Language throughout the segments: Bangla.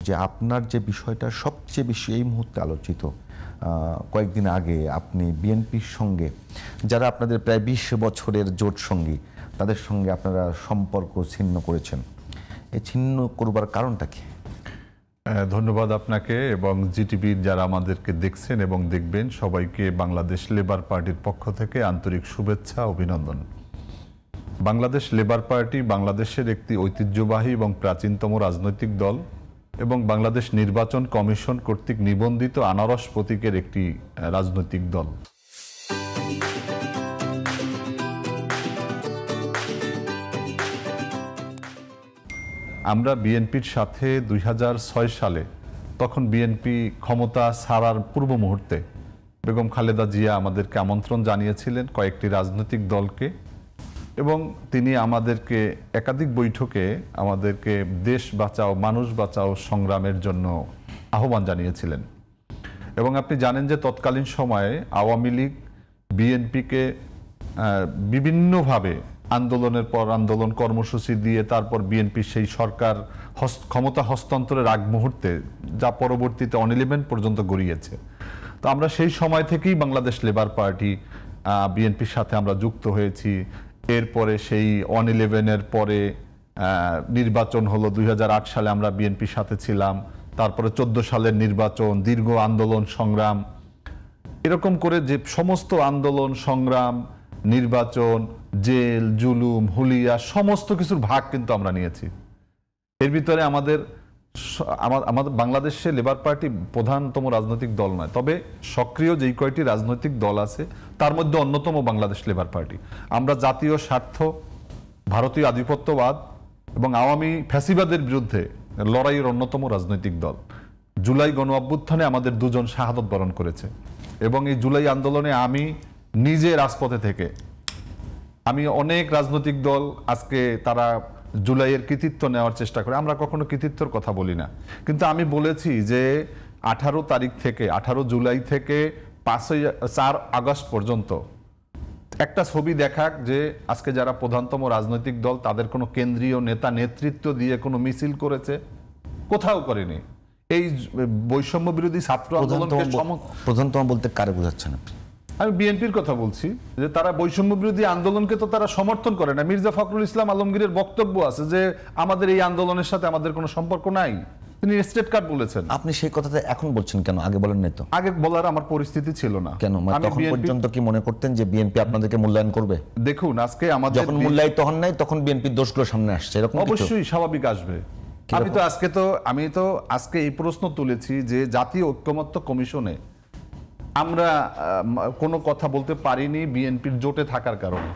যে আপনার যে বিষয়টা সবচেয়ে বেশি এই মুহূর্তে আলোচিত, কয়েকদিন আগে আপনি বিএনপির সঙ্গে যারা আপনাদের প্রায় ২০ বছরের জোট সঙ্গী তাদের সঙ্গে আপনারা সম্পর্ক ছিন্ন করেছেন। এই ছিন্ন করবার কারণটা কি? ধন্যবাদ আপনাকে এবং জিটিভির যারা আমাদেরকে দেখছেন এবং দেখবেন সবাইকে বাংলাদেশ লেবার পার্টির পক্ষ থেকে আন্তরিক শুভেচ্ছা, অভিনন্দন। বাংলাদেশ লেবার পার্টি বাংলাদেশের একটি ঐতিহ্যবাহী এবং প্রাচীনতম রাজনৈতিক দল এবং বাংলাদেশ নির্বাচন কমিশন কর্তৃক নিবন্ধিত আনারস প্রতীকের একটি রাজনৈতিক দল। আমরা বিএনপির সাথে ২০০৬ সালে, তখন বিএনপি ক্ষমতা ছাড়ার পূর্ব মুহূর্তে বেগম খালেদা জিয়া আমাদেরকে আমন্ত্রণ জানিয়েছিলেন কয়েকটি রাজনৈতিক দলকে, এবং তিনি আমাদেরকে একাধিক বৈঠকে আমাদেরকে দেশ বাঁচাও মানুষ বাঁচাও সংগ্রামের জন্য আহ্বান জানিয়েছিলেন। এবং আপনি জানেন যে তৎকালীন সময়ে আওয়ামী লীগ বিএনপিকে বিভিন্নভাবে আন্দোলনের পর আন্দোলন কর্মসূচি দিয়ে তারপর বিএনপি সেই সরকার ক্ষমতা হস্তান্তরের আগ মুহূর্তে যা পরবর্তীতে অন-11 পর্যন্ত গড়িয়েছে। তো আমরা সেই সময় থেকেই বাংলাদেশ লেবার পার্টি বিএনপির সাথে আমরা যুক্ত হয়েছি। এরপরে সেই অন-11-এর পরে নির্বাচন হলো ২০০৮ সালে, আমরা বিএনপির সাথে ছিলাম। তারপরে ১৪ সালের নির্বাচন, দীর্ঘ আন্দোলন সংগ্রাম, এরকম করে যে সমস্ত আন্দোলন সংগ্রাম, নির্বাচন, জেল, জুলুম, হুলিয়া সমস্ত কিছুর ভাগ কিন্তু আমরা নিয়েছি। এর ভিতরে আমাদের বাংলাদেশে লেবার পার্টি প্রধানতম রাজনৈতিক দল নয়, তবে সক্রিয় যেই কয়টি রাজনৈতিক দল আছে তার মধ্যে অন্যতম বাংলাদেশ লেবার পার্টি। আমরা জাতীয় স্বার্থ, ভারতীয় আধিপত্যবাদ এবং আওয়ামী ফ্যাসিবাদের বিরুদ্ধে লড়াইয়ের অন্যতম রাজনৈতিক দল। জুলাই গণ অভ্যুত্থানে আমাদের দুজন শাহাদত বরণ করেছে এবং এই জুলাই আন্দোলনে আমি নিজে রাজপথে থেকে, আমি অনেক রাজনৈতিক দল আজকে তারা জুলাইয়ের কৃতিত্ব নেওয়ার চেষ্টা করে, আমরা কখনো কৃতিত্বের কথা বলি না, কিন্তু আমি বলেছি যে 18 জুলাই থেকে 4 আগস্ট পর্যন্ত একটা ছবি দেখাক যে আজকে যারা প্রধানতম রাজনৈতিক দল তাদের কোনো কেন্দ্রীয় নেতা নেতৃত্ব দিয়ে কোনো মিছিল করেছে, কোথাও করেনি। এই বৈষম্য বিরোধী ছাত্র আন্দোলনকে প্রধানতম বলতে কারে বোঝাচ্ছেন আপনি? আমি বিএনপির কথা বলছি যে তারা বৈষম্য বিরোধী আন্দোলনকে তো তারা সমর্থন করে না। মির্জা ফখরুল ইসলাম আলমগীরের বক্তব্য আছে যে আমাদের এই আন্দোলনের সাথে আমাদের কোনো সম্পর্ক নাই, তিনি স্টেট কার্ড বলেছেন। আপনি সেই কথাটা এখন বলছেন কেন? আগে বলেন নাই তো? আগে বলার আমার পরিস্থিতি ছিল না। কেন? তখন পর্যন্ত কি মনে করতেন যে বিএনপি আপনাদেরকে মূল্যায়ন করবে? দেখুন, আজকে আমাদের যখন মূল্যায়িত হন নাই তখন বিএনপির দোষগুলো সামনে আসছে, এরকম অবশ্যই স্বাভাবিক আসবে। আমি তো আজকে এই প্রশ্ন তুলেছি যে জাতীয় ঐক্যমত্য কমিশনে আমরা কোনো কথা বলতে পারিনি বিএনপির জোটে থাকার কারণে,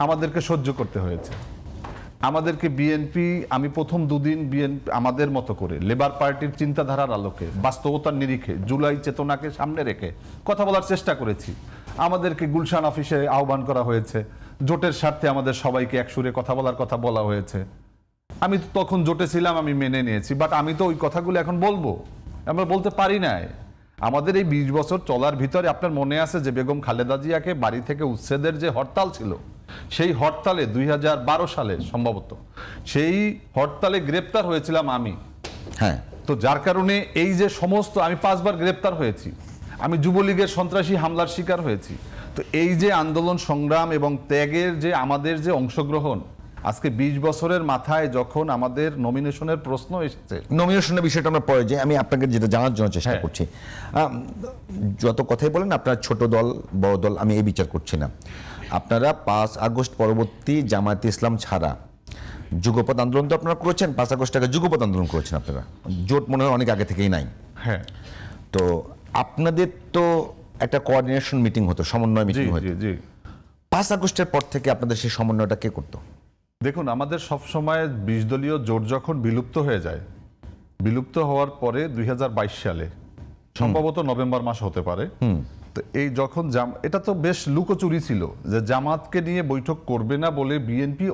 আমাদেরকে সহ্য করতে হয়েছে। আমাদেরকে বিএনপি, আমি প্রথম দুদিন বিএনপি আমাদের মতো করে লেবার পার্টির চিন্তাধারার আলোকে, বাস্তবতার নিরিখে, জুলাই চেতনাকে সামনে রেখে কথা বলার চেষ্টা করেছি। আমাদেরকে গুলশান অফিসে আহ্বান করা হয়েছে, জোটের স্বার্থে আমাদের সবাইকে একসুরে কথা বলার কথা বলা হয়েছে। আমি তো তখন জোটে ছিলাম, আমি মেনে নিয়েছি, বাট আমি তো ওই কথাগুলো এখন বলবো, আমরা বলতে পারি নাই। আমাদের এই 20 বছর চলার ভিতরে আপনার মনে আছে যে বেগম খালেদা জিয়াকে বাড়ি থেকে উচ্ছেদের যে হরতাল ছিল, সেই হরতালে 2012 সালে সম্ভবত সেই হরতালে গ্রেপ্তার হয়েছিলাম আমি। হ্যাঁ, তো যার কারণে এই যে সমস্ত, আমি 5 বার গ্রেপ্তার হয়েছি, আমি যুবলীগের সন্ত্রাসী হামলার শিকার হয়েছি। তো এই যে আন্দোলন সংগ্রাম এবং ত্যাগের যে আমাদের যে অংশগ্রহণ, আজকে 20 বছরের মাথায় যখন আমাদের নমিনেশনের প্রশ্ন এসেছে, নমিনেশনের বিষয়টা আমরা পরে যে আমি আপনাকে যেটা জানার জন্য চেষ্টা করছি, যত কথাই বলেন আপনার ছোট দল বড় দল আমি এই বিচার করছি না। আপনারা 5 আগস্ট পরবর্তী জামায়াতে ইসলাম ছাড়া যুগপৎ আন্দোলন তো আপনারা করেছেন, 5 আগস্ট আগে যুগপৎ আন্দোলন করেছেন আপনারা, জোট মনে হয় অনেক আগে থেকেই নাই। হ্যাঁ, তো আপনাদের তো একটা কোঅর্ডিনেশন মিটিং হতো, সমন্বয় মিটিং হতো। 5 আগস্টের পর থেকে আপনাদের সেই সমন্বয়টা কে করতো? দেখুন, আমাদের সবসময় 20 দলীয় জোট যখন বিলুপ্ত হয়ে যায়, বিলুপ্ত হওয়ার পরে 2022 সালে সম্ভবত নভেম্বর মাস হতে পারে, তো এই যখন এটা তো বেশ লুকোচুরি ছিল যে জামাতকে নিয়ে বৈঠক করবে না বলে বিএনপি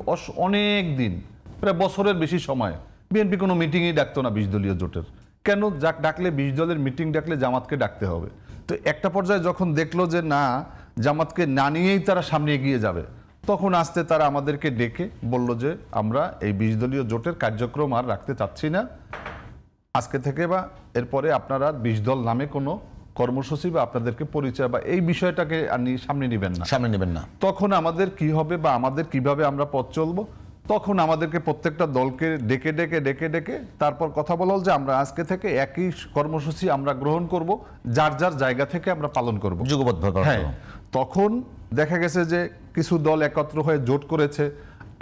অনেক দিন, প্রায় বছরের বেশি সময় বিএনপি কোনো মিটিংই ডাকতো না 20 দলীয় জোটের। কেন? ডাকলে 20 দলের মিটিং ডাকলে জামাতকে ডাকতে হবে। তো একটা পর্যায়ে যখন দেখলো যে না, জামাতকে না নিয়েই তারা সামনে এগিয়ে যাবে, তখন আসতে তারা আমাদেরকে ডেকে বলল যে আমরা এই 20 দলীয় জোটের কার্যক্রম আর রাখতে চাচ্ছি না, আজকে থেকে বা এরপরে আপনারা 20 দল নামে কোনো কর্মসূচি বা আপনাদেরকে পরিচয় বা এই বিষয়টাকে সামনে নেবেন না। সামনে নেবেন না। তখন আমাদের কি হবে বা আমাদের কিভাবে আমরা পথ চলবো, তখন আমাদেরকে প্রত্যেকটা দলকে ডেকে ডেকে ডেকে ডেকে তারপর কথা বলা হল যে আমরা আজকে থেকে একই কর্মসূচি আমরা গ্রহণ করব, যার যার জায়গা থেকে আমরা পালন করব যুগপৎভাবে পালন হ্যাঁ। করব। তখন দেখা গেছে যে কিছু দল একত্র হয়ে জোট করেছে,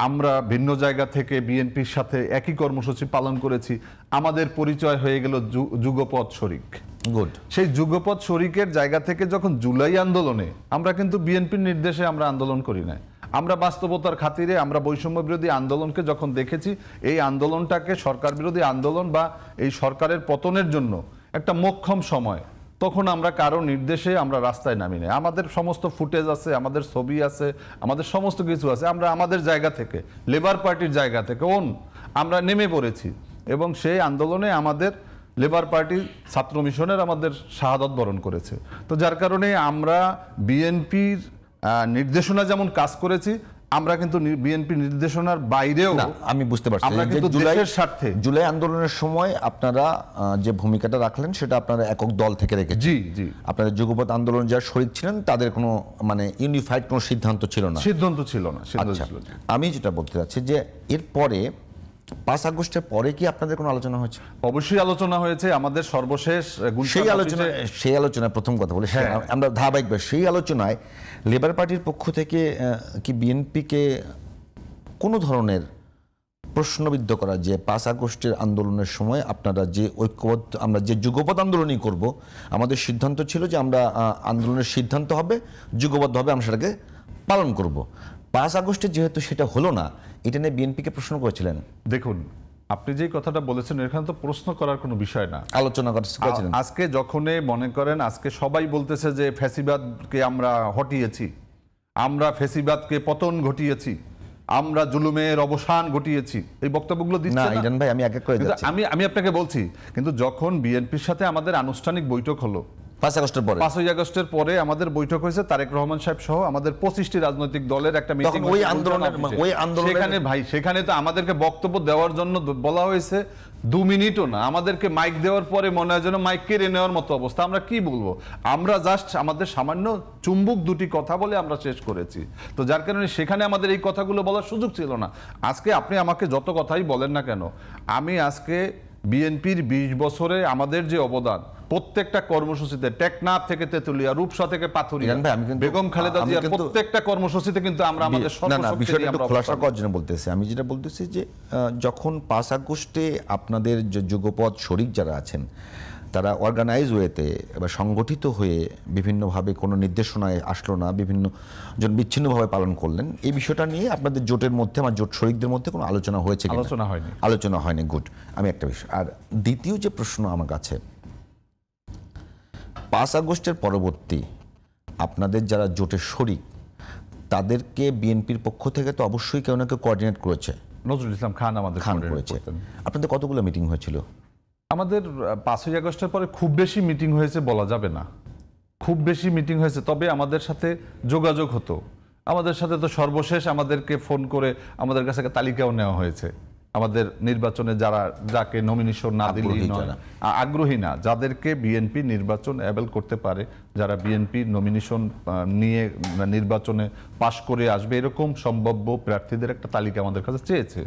আমরা ভিন্ন জায়গা থেকে বিএনপির সাথে একই কর্মসূচি পালন করেছি, আমাদের পরিচয় হয়ে গেল যুগপৎ শরিক। গুড। সেই যুগপৎ শরিকের জায়গা থেকে যখন জুলাই আন্দোলনে আমরা কিন্তু বিএনপির নির্দেশে আমরা আন্দোলন করি না, আমরা বাস্তবতার খাতিরে আমরা বৈষম্য বিরোধী আন্দোলনকে যখন দেখেছি এই আন্দোলনটাকে সরকার বিরোধী আন্দোলন বা এই সরকারের পতনের জন্য একটা মোক্ষম সময়, তখন আমরা কারো নির্দেশে আমরা রাস্তায় নামি না। আমাদের সমস্ত ফুটেজ আছে, আমাদের ছবি আছে, আমাদের সমস্ত কিছু আছে, আমরা আমাদের জায়গা থেকে লেবার পার্টির জায়গা থেকে আমরা নেমে পড়েছি এবং সেই আন্দোলনে আমাদের লেবার পার্টি ছাত্র মিশনের আমাদের শাহাদত বরণ করেছে। তো যার কারণে আমরা বিএনপির নির্দেশনা যেমন কাজ করেছি, আমরা কিন্তু বিএনপি নির্দেশনার বাইরেও আমি বুঝতে পারছি আমরা যে কিন্তু দেশের স্বার্থে জুলাই আন্দোলনের সময় আপনারা যে ভূমিকাটা রাখলেন সেটা আপনারা একক দল থেকে রেখেছেন। জি জি, আপনাদের যুগপৎ আন্দোলন যারা শরীক ছিলেন তাদের কোনো মানে ইউনিফাইড কোনো সিদ্ধান্ত ছিল না। সিদ্ধান্ত ছিল না। আচ্ছা, আমি যেটা বলতে চাচ্ছি যে এরপরে 5 আগস্টের পরে কি আপনাদের কোনো আলোচনা হয়েছে? অবশ্যই আলোচনা হয়েছে। আমাদের সর্বশেষ সেই আলোচনায় প্রথম কথা বলি, আমরা ধারাবাহিকভাবে সেই আলোচনায় লেবার পার্টির পক্ষ থেকে কি বিএনপিকে কোনো ধরনের প্রশ্নবিদ্ধ করা যে 5 আগস্টের আন্দোলনের সময় আপনারা যে ঐক্যবদ্ধ, আমরা যে যুগপৎ আন্দোলনই করব, আমাদের সিদ্ধান্ত ছিল যে আমরা আন্দোলনের সিদ্ধান্ত হবে যুগবদ্ধভাবে আমরা সেটাকে পালন করব। 5 আগস্টে যেহেতু সেটা হলো না, এটা নিয়ে বিএনপিকে প্রশ্ন করেছিলেন? দেখুন, আপনি যে কথাটা বলেছেন এখানে তো প্রশ্ন করার কোনো বিষয় না, আলোচনা করেছিলেন। আজকে যখনই মনে করেন আজকে সবাই বলতেছে যে ফ্যাসিবাদকে আমরা হটিয়েছি, আমরা ফ্যাসিবাদকে পতন ঘটিয়েছি, আমরা জুলুমের অবসান ঘটিয়েছি, এই বক্তব্যগুলো দিচ্ছে না ইরান ভাই, আমি এক এক করে যাচ্ছি। আমি আপনাকে বলছি, কিন্তু যখন বিএনপির সাথে আমাদের আনুষ্ঠানিক বৈঠক হলো 5 আগস্টের পরে, 5ই আগস্টের পরে আমাদের বৈঠক হয়েছে, তারেক রহমান সাহেব সহ আমাদের 25টি রাজনৈতিক দলের একটা মিটিং। ওই আন্দোলনের সেখানে ভাই, সেখানে তো আমাদেরকে বক্তব্য দেওয়ার জন্য বলা হয়েছে 2 মিনিটও না, আমাদেরকে মাইক দেওয়ার পরে মনে হয় যেন মাইক কেড়ে নেওয়ার মতো অবস্থা। আমরা কি বলবো, আমরা জাস্ট আমাদের সামান্য চুম্বক দুটি কথা বলে আমরা শেষ করেছি। তো যার কারণে সেখানে আমাদের এই কথাগুলো বলার সুযোগ ছিল না। আজকে আপনি আমাকে যত কথাই বলেন না কেন, আমি আজকে বিএনপির 20 বছরে আমাদের যে অবদান, প্রত্যেকটা কর্মসূচিতে, টেকনাফ থেকে তেতুলিয়া, রূপসা থেকে পাথুরিয়া, বেগম খালেদা জিয়ার প্রত্যেকটা কর্মসূচিতে কিন্তু আমরা আমাদের বিষয়টা একটু খোলাসা করার জন্য বলতেছি। আমি যেটা বলতেছি যে যখন 5 আগস্টে আপনাদের যে যুগপৎ শরিক যারা আছেন তারা অর্গানাইজ ওয়েতে বা সংগঠিত হয়ে বিভিন্নভাবে কোনো নির্দেশনায় আসলো না, বিভিন্ন জন বিচ্ছিন্নভাবে পালন করলেন, এই বিষয়টা নিয়ে আপনাদের জোটের মধ্যে, আমার জোট শরিকদের মধ্যে কোনো আলোচনা হয়েছে? আলোচনা হয়নি। গুড। আমি একটা বিষয়, আর দ্বিতীয় যে প্রশ্ন আমার কাছে, 5 আগস্টের পরবর্তী আপনাদের যারা জোটের শরিক তাদেরকে বিএনপির পক্ষ থেকে তো অবশ্যই কেউ না কেউ কোঅর্ডিনেট করেছে। নজরুল ইসলাম খান আমাদের করেছে। আপনাদের কতগুলো মিটিং হয়েছিল? আমাদের 5ই আগস্টের পরে খুব বেশি মিটিং হয়েছে বলা যাবে না, খুব বেশি মিটিং হয়েছে, তবে আমাদের সাথে যোগাযোগ হতো। আমাদের সাথে তো সর্বশেষ আমাদেরকে ফোন করে আমাদের কাছে তালিকাও নেওয়া হয়েছে, আমাদের নির্বাচনে যাকে নমিনেশন না দিলেই নয়, আগ্রহী না, যাদেরকে বিএনপি নির্বাচন অ্যাবেল করতে পারে, যারা বিএনপি নমিনেশন নিয়ে নির্বাচনে পাশ করে আসবে, এরকম সম্ভাব্য প্রার্থীদের একটা তালিকা আমাদের কাছে চেয়েছে।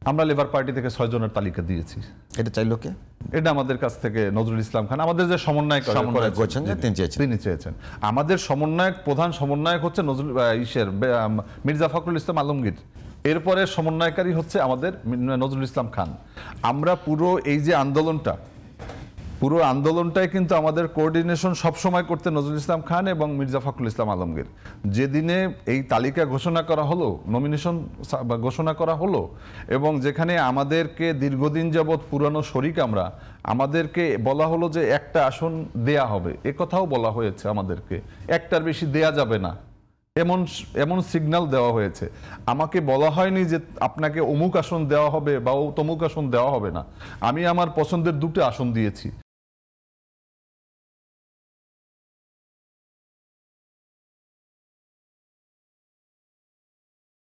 আমরা লেবার পার্টি থেকে 6 জনের তালিকা দিয়েছি। এটা চাইলো কে? এটা আমাদের কাছ থেকে নজরুল ইসলাম খান, আমাদের যে সমন্বয়ক করেছেন, তিনি চেয়েছেন। আমাদের প্রধান সমন্বয়ক হচ্ছে মির্জা ফখরুল ইসলাম আলমগীর, এরপরে সমন্বয়কারী হচ্ছে আমাদের নজরুল ইসলাম খান। আমরা পুরো এই যে পুরো আন্দোলনটাই কিন্তু আমাদের কোঅর্ডিনেশন সবসময় করতে নজরুল ইসলাম খান এবং মির্জা ফখরুল ইসলাম আলমগীর। যেদিনে এই তালিকা ঘোষণা করা হলো, নমিনেশন ঘোষণা করা হলো, এবং যেখানে আমাদেরকে দীর্ঘদিন যাবৎ পুরানো শরিক আমাদেরকে বলা হলো যে একটা আসন দেয়া হবে, কথাও বলা হয়েছে আমাদেরকে, একটার বেশি দেয়া যাবে না, এমন সিগন্যাল দেওয়া হয়েছে। আমাকে বলা হয়নি যে আপনাকে অমুক আসন দেওয়া হবে বা তমুক আসন দেওয়া হবে না। আমি আমার পছন্দের 2টি আসন দিয়েছি,